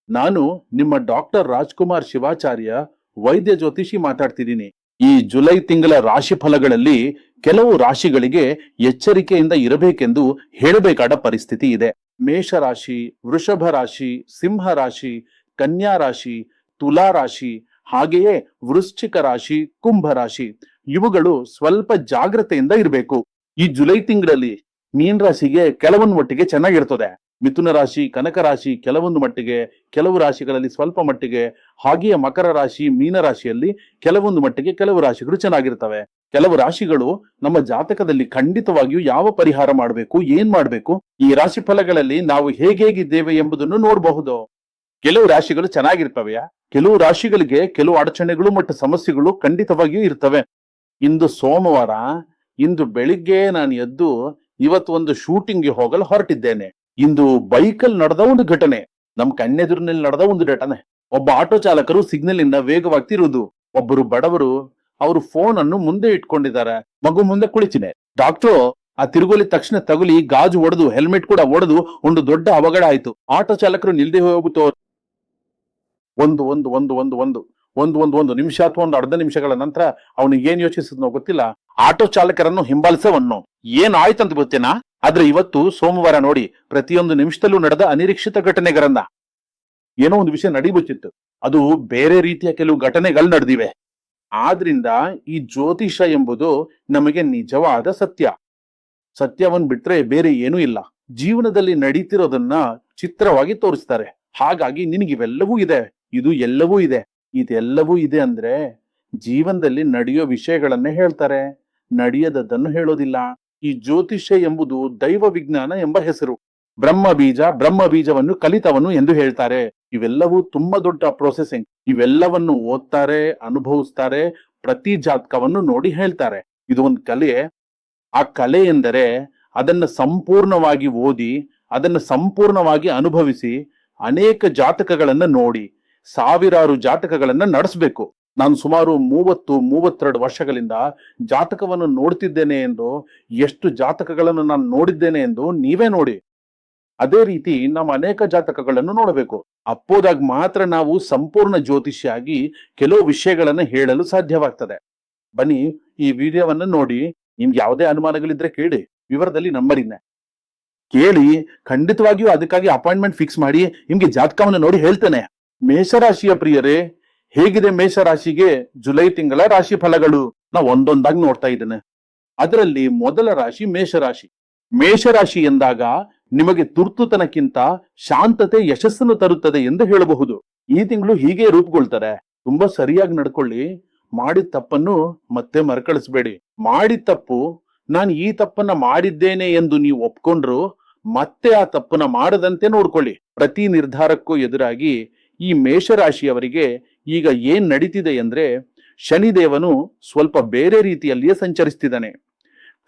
ನಾನು ನಿಮ್ಮ ಡಾಕ್ಟರ್ ರಾಜ್ಕುಮಾರ್ ಶಿವಾಚಾರ್ಯ, ವೈದ್ಯ ಜ್ಯೋತಿಷಿ ಮಾತಾಡ್ತಿದ್ದೀನಿ. ಈ ಜುಲೈ ತಿಂಗಳ ರಾಶಿ ಫಲಗಳಲ್ಲಿ ಕೆಲವು ರಾಶಿಗಳಿಗೆ ಎಚ್ಚರಿಕೆಯಿಂದ ಇರಬೇಕೆಂದು ಹೇಳಬೇಕಾದ ಪರಿಸ್ಥಿತಿ ಇದೆ. ಮೇಷರಾಶಿ, ವೃಷಭ ರಾಶಿ, ಸಿಂಹ ರಾಶಿ, ಕನ್ಯಾ ರಾಶಿ, ತುಲಾ ರಾಶಿ, ಹಾಗೆಯೇ ವೃಶ್ಚಿಕ ರಾಶಿ, ಕುಂಭ ರಾಶಿ ಇವುಗಳು ಸ್ವಲ್ಪ ಜಾಗ್ರತೆಯಿಂದ ಇರಬೇಕು. ಈ ಜುಲೈ ತಿಂಗಳಲ್ಲಿ ಮೀನ ರಾಶಿಗೆ ಕೆಲವೊಂದು ಮಟ್ಟಿಗೆ ಚೆನ್ನಾಗಿರ್ತದೆ. ಮಿಥುನ ರಾಶಿ, ಕನಕ ರಾಶಿ ಕೆಲವೊಂದು ಮಟ್ಟಿಗೆ, ಕೆಲವು ರಾಶಿಗಳಲ್ಲಿ ಸ್ವಲ್ಪ ಮಟ್ಟಿಗೆ, ಹಾಗೆಯೇ ಮಕರ ರಾಶಿ, ಮೀನ ರಾಶಿಯಲ್ಲಿ ಕೆಲವೊಂದು ಮಟ್ಟಿಗೆ ಕೆಲವು ರಾಶಿಗಳು ಚೆನ್ನಾಗಿರ್ತವೆ. ಕೆಲವು ರಾಶಿಗಳು ನಮ್ಮ ಜಾತಕದಲ್ಲಿ ಖಂಡಿತವಾಗಿಯೂ ಯಾವ ಪರಿಹಾರ ಮಾಡಬೇಕು, ಏನ್ ಮಾಡಬೇಕು, ಈ ರಾಶಿ ಫಲಗಳಲ್ಲಿ ನಾವು ಹೇಗಿದ್ದೇವೆ ಎಂಬುದನ್ನು ನೋಡಬಹುದು. ಕೆಲವು ರಾಶಿಗಳು ಚೆನ್ನಾಗಿರ್ತವೆಯಾ, ಕೆಲವು ರಾಶಿಗಳಿಗೆ ಕೆಲವು ಅಡಚಣೆಗಳು ಮತ್ತು ಸಮಸ್ಯೆಗಳು ಖಂಡಿತವಾಗಿಯೂ ಇರ್ತವೆ. ಇಂದು ಸೋಮವಾರ, ಇಂದು ಬೆಳಿಗ್ಗೆ ನಾನು ಎದ್ದು ಇವತ್ತು ಒಂದು ಶೂಟಿಂಗ್ಗೆ ಹೋಗಲು ಹೊರಟಿದ್ದೇನೆ. ಇಂದು ಬೈಕಲ್ಲಿ ನಡೆದ ಒಂದು ಘಟನೆ, ನಮ್ ಕಣ್ಣೆದುರಿನಲ್ಲಿ ನಡೆದ ಒಂದು ಘಟನೆ. ಒಬ್ಬ ಆಟೋ ಚಾಲಕರು ಸಿಗ್ನಲ್ ಇಂದ ವೇಗವಾಗ್ತಿರುವುದು, ಒಬ್ಬರು ಬಡವರು ಅವರು ಫೋನ್ ಅನ್ನು ಮುಂದೆ ಇಟ್ಕೊಂಡಿದ್ದಾರೆ, ಮಗು ಮುಂದೆ ಕುಳಿತಿದೆ. ಡಾಕ್ಟ್ರು ಆ ತಿರುಗೋಲಿ ತಕ್ಷಣ ತಗುಲಿ ಗಾಜು ಒಡೆದು ಹೆಲ್ಮೆಟ್ ಕೂಡ ಒಡೆದು ಒಂದು ದೊಡ್ಡ ಅವಘಡ ಆಯ್ತು. ಆಟೋ ಚಾಲಕರು ನಿಲ್ದೆ ಹೋಗ್ಬಿಟ್ಟು ಒಂದು ಒಂದು ಒಂದು ಒಂದು ಒಂದು ಒಂದು ಒಂದು ಒಂದು ನಿಮಿಷ ಅಥವಾ ಒಂದು ಅರ್ಧ ನಿಮಿಷಗಳ ನಂತರ ಅವನಿಗೆ ಏನ್ ಯೋಚಿಸಿದ್ನೋ ಗೊತ್ತಿಲ್ಲ, ಆಟೋ ಚಾಲಕರನ್ನು ಹಿಂಬಾಲಿಸವನ್ನು ಏನ್ ಆಯ್ತಂತ ಗೊತ್ತೇನಾ. ಆದ್ರೆ ಇವತ್ತು ಸೋಮವಾರ ನೋಡಿ, ಪ್ರತಿಯೊಂದು ನಿಮಿಷದಲ್ಲೂ ನಡೆದ ಅನಿರೀಕ್ಷಿತ ಘಟನೆಗಳನ್ನ, ಏನೋ ಒಂದು ವಿಷಯ ನಡಿಬಿಟ್ಟಿತ್ತು, ಅದು ಬೇರೆ ರೀತಿಯ ಕೆಲವು ಘಟನೆಗಳು ನಡೆದಿವೆ. ಆದ್ರಿಂದ ಈ ಜ್ಯೋತಿಷ ಎಂಬುದು ನಮಗೆ ನಿಜವಾದ ಸತ್ಯ. ಸತ್ಯವನ್ನ ಬಿಟ್ರೆ ಬೇರೆ ಏನೂ ಇಲ್ಲ. ಜೀವನದಲ್ಲಿ ನಡೀತಿರೋದನ್ನ ಚಿತ್ರವಾಗಿ ತೋರಿಸ್ತಾರೆ. ಹಾಗಾಗಿ ನಿನಗಿವೆಲ್ಲವೂ ಇದೆ, ಇದು ಎಲ್ಲವೂ ಇದೆ. ಇದೆಲ್ಲವೂ ಇದೆ ಅಂದ್ರೆ ಜೀವನದಲ್ಲಿ ನಡೆಯೋ ವಿಷಯಗಳನ್ನೇ ಹೇಳ್ತಾರೆ, ನಡೆಯದದ್ದನ್ನು ಹೇಳೋದಿಲ್ಲ. ಈ ಜ್ಯೋತಿಷ್ಯ ಎಂಬುದು ದೈವ ವಿಜ್ಞಾನ ಎಂಬ ಹೆಸರು. ಬ್ರಹ್ಮ ಬೀಜವನ್ನು ಕಲಿತವನು ಎಂದು ಹೇಳ್ತಾರೆ. ಇವೆಲ್ಲವೂ ತುಂಬಾ ದೊಡ್ಡ ಪ್ರೊಸೆಸಿಂಗ್. ಇವೆಲ್ಲವನ್ನು ಓದ್ತಾರೆ, ಅನುಭವಿಸ್ತಾರೆ, ಪ್ರತಿ ಜಾತಕವನ್ನು ನೋಡಿ ಹೇಳ್ತಾರೆ. ಇದು ಒಂದು ಕಲೆ. ಆ ಕಲೆ ಎಂದರೆ ಅದನ್ನ ಸಂಪೂರ್ಣವಾಗಿ ಓದಿ, ಅದನ್ನು ಸಂಪೂರ್ಣವಾಗಿ ಅನುಭವಿಸಿ, ಅನೇಕ ಜಾತಕಗಳನ್ನ ನೋಡಿ, ಸಾವಿರಾರು ಜಾತಕಗಳನ್ನ ನಡೆಸಬೇಕು. ನಾನು ಸುಮಾರು 32 ವರ್ಷಗಳಿಂದ ಜಾತಕವನ್ನು ನೋಡ್ತಿದ್ದೇನೆ ಎಂದು, ಎಷ್ಟು ಜಾತಕಗಳನ್ನು ನಾನು ನೋಡಿದ್ದೇನೆ ಎಂದು ನೀವೇ ನೋಡಿ. ಅದೇ ರೀತಿ ನಾವು ಅನೇಕ ಜಾತಕಗಳನ್ನು ನೋಡಬೇಕು. ಅಪ್ಪೋದಾಗ ಮಾತ್ರ ನಾವು ಸಂಪೂರ್ಣ ಜ್ಯೋತಿಷಿಯಾಗಿ ಕೆಲವು ವಿಷಯಗಳನ್ನ ಹೇಳಲು ಸಾಧ್ಯವಾಗ್ತದೆ. ಬನ್ನಿ, ಈ ವಿಡಿಯೋವನ್ನ ನೋಡಿ. ನಿಮ್ಗೆ ಯಾವುದೇ ಅನುಮಾನಗಳಿದ್ರೆ ಕೇಳಿ, ವಿವರದಲ್ಲಿ ನಂಬರ್ ಇದೆ, ಕೇಳಿ. ಖಂಡಿತವಾಗಿಯೂ ಅದಕ್ಕಾಗಿ ಅಪಾಯಿಂಟ್ಮೆಂಟ್ ಫಿಕ್ಸ್ ಮಾಡಿ ನಿಮ್ಗೆ ಜಾತಕವನ್ನು ನೋಡಿ ಹೇಳ್ತೇನೆ. ಮೇಷರಾಶಿಯ ಪ್ರಿಯರೇ, ಹೇಗಿದೆ ಮೇಷರಾಶಿಗೆ ಜುಲೈ ತಿಂಗಳ ರಾಶಿ ಫಲಗಳು? ನಾವು ಒಂದೊಂದಾಗಿ ನೋಡ್ತಾ ಇದ್ದೇನೆ. ಅದರಲ್ಲಿ ಮೊದಲ ರಾಶಿ ಮೇಷರಾಶಿ. ಮೇಷರಾಶಿ ಎಂದಾಗ ನಿಮಗೆ ತುರ್ತುತನಕ್ಕಿಂತ ಶಾಂತತೆ ಯಶಸ್ಸನ್ನು ತರುತ್ತದೆ ಎಂದು ಹೇಳಬಹುದು. ಈ ತಿಂಗಳು ಹೀಗೆ ರೂಪುಗೊಳ್ತಾರೆ. ತುಂಬಾ ಸರಿಯಾಗಿ ನಡ್ಕೊಳ್ಳಿ. ಮಾಡಿದ ತಪ್ಪನ್ನು ಮತ್ತೆ ಮರುಕಳಿಸಬೇಡಿ. ಮಾಡಿದ ತಪ್ಪು, ನಾನು ಈ ತಪ್ಪನ್ನ ಮಾಡಿದ್ದೇನೆ ಎಂದು ನೀವು ಒಪ್ಕೊಂಡ್ರು ಮತ್ತೆ ಆ ತಪ್ಪನ್ನ ಮಾಡದಂತೆ ನೋಡ್ಕೊಳ್ಳಿ. ಪ್ರತಿ ನಿರ್ಧಾರಕ್ಕೂ ಎದುರಾಗಿ ಈ ಮೇಷರಾಶಿಯವರಿಗೆ ಈಗ ಏನ್ ನಡೀತಿದೆ ಅಂದ್ರೆ, ಶನಿದೇವನು ಸ್ವಲ್ಪ ಬೇರೆ ರೀತಿಯಲ್ಲಿಯೇ ಸಂಚರಿಸ್ತಿದ್ದಾನೆ.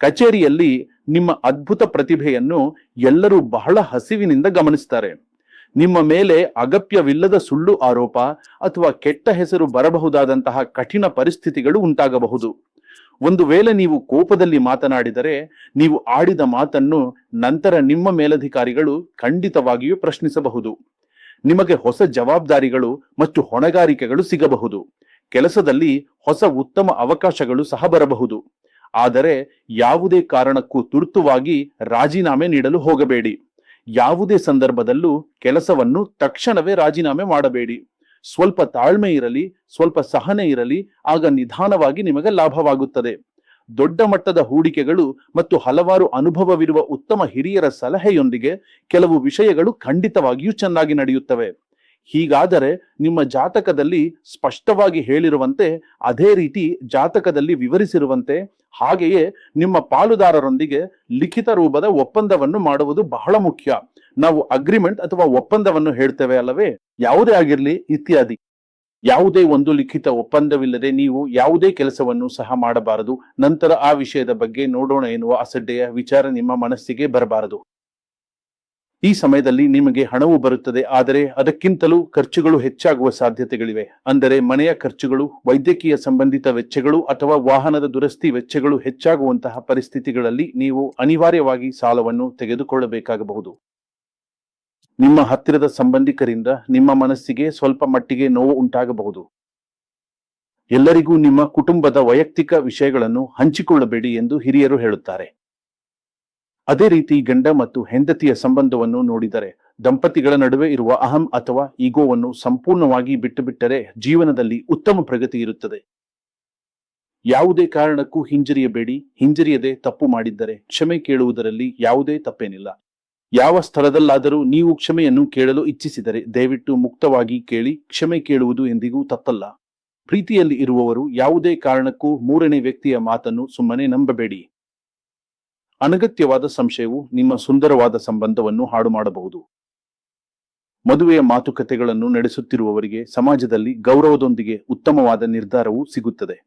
ಕಚೇರಿಯಲ್ಲಿ ನಿಮ್ಮ ಅದ್ಭುತ ಪ್ರತಿಭೆಯನ್ನು ಎಲ್ಲರೂ ಬಹಳ ಹಸಿವಿನಿಂದ ಗಮನಿಸ್ತಾರೆ. ನಿಮ್ಮ ಮೇಲೆ ಅಗತ್ಯವಿಲ್ಲದ ಸುಳ್ಳು ಆರೋಪ ಅಥವಾ ಕೆಟ್ಟ ಹೆಸರು ಬರಬಹುದಾದಂತಹ ಕಠಿಣ ಪರಿಸ್ಥಿತಿಗಳು ಉಂಟಾಗಬಹುದು. ಒಂದು ವೇಳೆ ನೀವು ಕೋಪದಲ್ಲಿ ಮಾತನಾಡಿದರೆ, ನೀವು ಆಡಿದ ಮಾತನ್ನು ನಂತರ ನಿಮ್ಮ ಮೇಲಧಿಕಾರಿಗಳು ಖಂಡಿತವಾಗಿಯೂ ಪ್ರಶ್ನಿಸಬಹುದು. ನಿಮಗೆ ಹೊಸ ಜವಾಬ್ದಾರಿಗಳು ಮತ್ತು ಹೊಣೆಗಾರಿಕೆಗಳು ಸಿಗಬಹುದು. ಕೆಲಸದಲ್ಲಿ ಹೊಸ ಉತ್ತಮ ಅವಕಾಶಗಳು ಸಹ ಬರಬಹುದು. ಆದರೆ ಯಾವುದೇ ಕಾರಣಕ್ಕೂ ತುರ್ತುವಾಗಿ ರಾಜೀನಾಮೆ ನೀಡಲು ಹೋಗಬೇಡಿ. ಯಾವುದೇ ಸಂದರ್ಭದಲ್ಲೂ ಕೆಲಸವನ್ನು ತಕ್ಷಣವೇ ರಾಜೀನಾಮೆ ಮಾಡಬೇಡಿ. ಸ್ವಲ್ಪ ತಾಳ್ಮೆ ಇರಲಿ, ಸ್ವಲ್ಪ ಸಹನೆ ಇರಲಿ, ಆಗ ನಿಧಾನವಾಗಿ ನಿಮಗೆ ಲಾಭವಾಗುತ್ತದೆ. ದೊಡ್ಡ ಮಟ್ಟದ ಹೂಡಿಕೆಗಳು ಮತ್ತು ಹಲವಾರು ಅನುಭವವಿರುವ ಉತ್ತಮ ಹಿರಿಯರ ಸಲಹೆಯೊಂದಿಗೆ ಕೆಲವು ವಿಷಯಗಳು ಖಂಡಿತವಾಗಿಯೂ ಚೆನ್ನಾಗಿ ನಡೆಯುತ್ತವೆ. ಹೀಗಾದರೆ ನಿಮ್ಮ ಜಾತಕದಲ್ಲಿ ಸ್ಪಷ್ಟವಾಗಿ ಹೇಳಿರುವಂತೆ, ಅದೇ ರೀತಿ ಜಾತಕದಲ್ಲಿ ವಿವರಿಸಿರುವಂತೆ, ಹಾಗೆಯೇ ನಿಮ್ಮ ಪಾಲುದಾರರೊಂದಿಗೆ ಲಿಖಿತ ರೂಪದ ಒಪ್ಪಂದವನ್ನು ಮಾಡುವುದು ಬಹಳ ಮುಖ್ಯ. ನಾವು ಅಗ್ರಿಮೆಂಟ್ ಅಥವಾ ಒಪ್ಪಂದವನ್ನು ಹೇಳ್ತೇವೆ ಅಲ್ಲವೇ, ಯಾವುದೇ ಆಗಿರ್ಲಿ ಇತ್ಯಾದಿ. ಯಾವುದೇ ಒಂದು ಲಿಖಿತ ಒಪ್ಪಂದವಿಲ್ಲದೆ ನೀವು ಯಾವುದೇ ಕೆಲಸವನ್ನು ಸಹ ಮಾಡಬಾರದು. ನಂತರ ಆ ವಿಷಯದ ಬಗ್ಗೆ ನೋಡೋಣ ಎನ್ನುವ ಅಸಡ್ಡೆಯ ವಿಚಾರ ನಿಮ್ಮ ಮನಸ್ಸಿಗೆ ಬರಬಾರದು. ಈ ಸಮಯದಲ್ಲಿ ನಿಮಗೆ ಹಣವು ಬರುತ್ತದೆ, ಆದರೆ ಅದಕ್ಕಿಂತಲೂ ಖರ್ಚುಗಳು ಹೆಚ್ಚಾಗುವ ಸಾಧ್ಯತೆಗಳಿವೆ. ಅಂದರೆ ಮನೆಯ ಖರ್ಚುಗಳು, ವೈದ್ಯಕೀಯ ಸಂಬಂಧಿತ ವೆಚ್ಚಗಳು ಅಥವಾ ವಾಹನದ ದುರಸ್ತಿ ವೆಚ್ಚಗಳು ಹೆಚ್ಚಾಗುವಂತಹ ಪರಿಸ್ಥಿತಿಗಳಲ್ಲಿ ನೀವು ಅನಿವಾರ್ಯವಾಗಿ ಸಾಲವನ್ನು ತೆಗೆದುಕೊಳ್ಳಬೇಕಾಗಬಹುದು. ನಿಮ್ಮ ಹತ್ತಿರದ ಸಂಬಂಧಿಕರಿಂದ ನಿಮ್ಮ ಮನಸ್ಸಿಗೆ ಸ್ವಲ್ಪ ಮಟ್ಟಿಗೆ ನೋವು ಉಂಟಾಗಬಹುದು. ಎಲ್ಲರಿಗೂ ನಿಮ್ಮ ಕುಟುಂಬದ ವೈಯಕ್ತಿಕ ವಿಷಯಗಳನ್ನು ಹಂಚಿಕೊಳ್ಳಬೇಡಿ ಎಂದು ಹಿರಿಯರು ಹೇಳುತ್ತಾರೆ. ಅದೇ ರೀತಿ ಗಂಡ ಮತ್ತು ಹೆಂಡತಿಯ ಸಂಬಂಧವನ್ನು ನೋಡಿದರೆ ದಂಪತಿಗಳ ನಡುವೆ ಇರುವ ಅಹಂ ಅಥವಾ ಈಗೋವನ್ನು ಸಂಪೂರ್ಣವಾಗಿ ಬಿಟ್ಟುಬಿಟ್ಟರೆ ಜೀವನದಲ್ಲಿ ಉತ್ತಮ ಪ್ರಗತಿ ಇರುತ್ತದೆ. ಯಾವುದೇ ಕಾರಣಕ್ಕೂ ಹಿಂಜರಿಯಬೇಡಿ. ಹಿಂಜರಿಯದೆ ತಪ್ಪು ಮಾಡಿದ್ದರೆ ಕ್ಷಮೆ ಕೇಳುವುದರಲ್ಲಿ ಯಾವುದೇ ತಪ್ಪೇನಿಲ್ಲ. ಯಾವ ಸ್ಥಳದಲ್ಲಾದರೂ ನೀವು ಕ್ಷಮೆಯನ್ನು ಕೇಳಲು ಇಚ್ಛಿಸಿದರೆ ದಯವಿಟ್ಟು ಮುಕ್ತವಾಗಿ ಕೇಳಿ. ಕ್ಷಮೆ ಕೇಳುವುದು ಎಂದಿಗೂ ತಪ್ಪಲ್ಲ. ಪ್ರೀತಿಯಲ್ಲಿ ಇರುವವರು ಯಾವುದೇ ಕಾರಣಕ್ಕೂ ಮೂರನೇ ವ್ಯಕ್ತಿಯ ಮಾತನ್ನು ಸುಮ್ಮನೆ ನಂಬಬೇಡಿ. ಅನಗತ್ಯವಾದ ಸಂಶಯವು ನಿಮ್ಮ ಸುಂದರವಾದ ಸಂಬಂಧವನ್ನು ಹಾಳು ಮಾಡಬಹುದು. ಮದುವೆಯ ಮಾತುಕತೆಗಳನ್ನು ನಡೆಸುತ್ತಿರುವವರಿಗೆ ಸಮಾಜದಲ್ಲಿ ಗೌರವದೊಂದಿಗೆ ಉತ್ತಮವಾದ ನಿರ್ಧಾರವೂ ಸಿಗುತ್ತದೆ.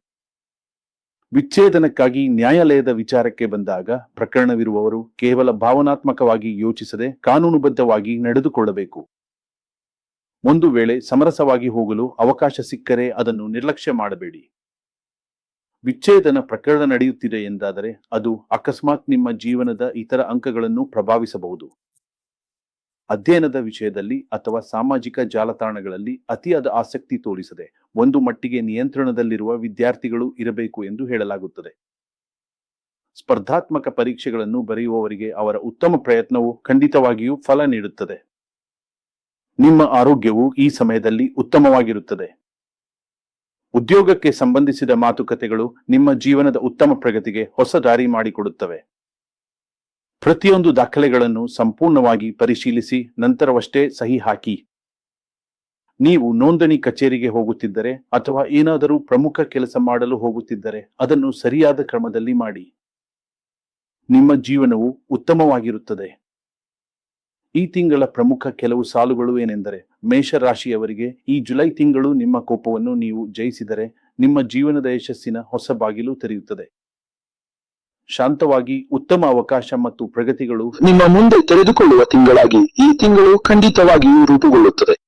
ವಿಚ್ಛೇದನಕ್ಕಾಗಿ ನ್ಯಾಯಾಲಯದ ವಿಚಾರಕ್ಕೆ ಬಂದಾಗ ಪ್ರಕರಣವಿರುವವರು ಕೇವಲ ಭಾವನಾತ್ಮಕವಾಗಿ ಯೋಚಿಸದೆ ಕಾನೂನುಬದ್ಧವಾಗಿ ನಡೆದುಕೊಳ್ಳಬೇಕು. ಒಂದು ವೇಳೆ ಸಮರಸವಾಗಿ ಹೋಗಲು ಅವಕಾಶ ಸಿಕ್ಕರೆ ಅದನ್ನು ನಿರ್ಲಕ್ಷ್ಯ ಮಾಡಬೇಡಿ. ವಿಚ್ಛೇದನ ಪ್ರಕರಣ ನಡೆಯುತ್ತಿದೆ ಎಂದಾದರೆ ಅದು ಅಕಸ್ಮಾತ್ ನಿಮ್ಮ ಜೀವನದ ಇತರ ಅಂಕಗಳನ್ನು ಪ್ರಭಾವಿಸಬಹುದು. ಅಧ್ಯಯನದ ವಿಷಯದಲ್ಲಿ ಅಥವಾ ಸಾಮಾಜಿಕ ಜಾಲತಾಣಗಳಲ್ಲಿ ಅತಿಯಾದ ಆಸಕ್ತಿ ತೋರಿಸದೆ ಒಂದು ಮಟ್ಟಿಗೆ ನಿಯಂತ್ರಣದಲ್ಲಿರುವ ವಿದ್ಯಾರ್ಥಿಗಳು ಇರಬೇಕು ಎಂದು ಹೇಳಲಾಗುತ್ತದೆ. ಸ್ಪರ್ಧಾತ್ಮಕ ಪರೀಕ್ಷೆಗಳನ್ನು ಬರೆಯುವವರಿಗೆ ಅವರ ಉತ್ತಮ ಪ್ರಯತ್ನವು ಖಂಡಿತವಾಗಿಯೂ ಫಲ ನೀಡುತ್ತದೆ. ನಿಮ್ಮ ಆರೋಗ್ಯವು ಈ ಸಮಯದಲ್ಲಿ ಉತ್ತಮವಾಗಿರುತ್ತದೆ. ಉದ್ಯೋಗಕ್ಕೆ ಸಂಬಂಧಿಸಿದ ಮಾತುಕತೆಗಳು ನಿಮ್ಮ ಜೀವನದ ಉತ್ತಮ ಪ್ರಗತಿಗೆ ಹೊಸ ದಾರಿ ಮಾಡಿಕೊಡುತ್ತವೆ. ಪ್ರತಿಯೊಂದು ದಾಖಲೆಗಳನ್ನು ಸಂಪೂರ್ಣವಾಗಿ ಪರಿಶೀಲಿಸಿ ನಂತರವಷ್ಟೇ ಸಹಿ ಹಾಕಿ. ನೀವು ನೋಂದಣಿ ಕಚೇರಿಗೆ ಹೋಗುತ್ತಿದ್ದರೆ ಅಥವಾ ಏನಾದರೂ ಪ್ರಮುಖ ಕೆಲಸ ಮಾಡಲು ಹೋಗುತ್ತಿದ್ದರೆ ಅದನ್ನು ಸರಿಯಾದ ಕ್ರಮದಲ್ಲಿ ಮಾಡಿ. ನಿಮ್ಮ ಜೀವನವು ಉತ್ತಮವಾಗಿರುತ್ತದೆ. ಈ ತಿಂಗಳ ಪ್ರಮುಖ ಕೆಲವು ಸಾಲುಗಳು ಏನೆಂದರೆ, ಮೇಷರಾಶಿಯವರಿಗೆ ಈ ಜುಲೈ ತಿಂಗಳು ನಿಮ್ಮ ಕೋಪವನ್ನು ನೀವು ಜಯಿಸಿದರೆ ನಿಮ್ಮ ಜೀವನದ ಯಶಸ್ಸಿನ ಹೊಸ ಬಾಗಿಲು ತೆರೆಯುತ್ತದೆ. ಶಾಂತವಾಗಿ ಉತ್ತಮ ಅವಕಾಶ ಮತ್ತು ಪ್ರಗತಿಗಳು ನಿಮ್ಮ ಮುಂದೆ ತೆರೆದುಕೊಳ್ಳುವ ತಿಂಗಳಾಗಿ ಈ ತಿಂಗಳು ಖಂಡಿತವಾಗಿಯೂ ರೂಪುಗೊಳ್ಳುತ್ತದೆ.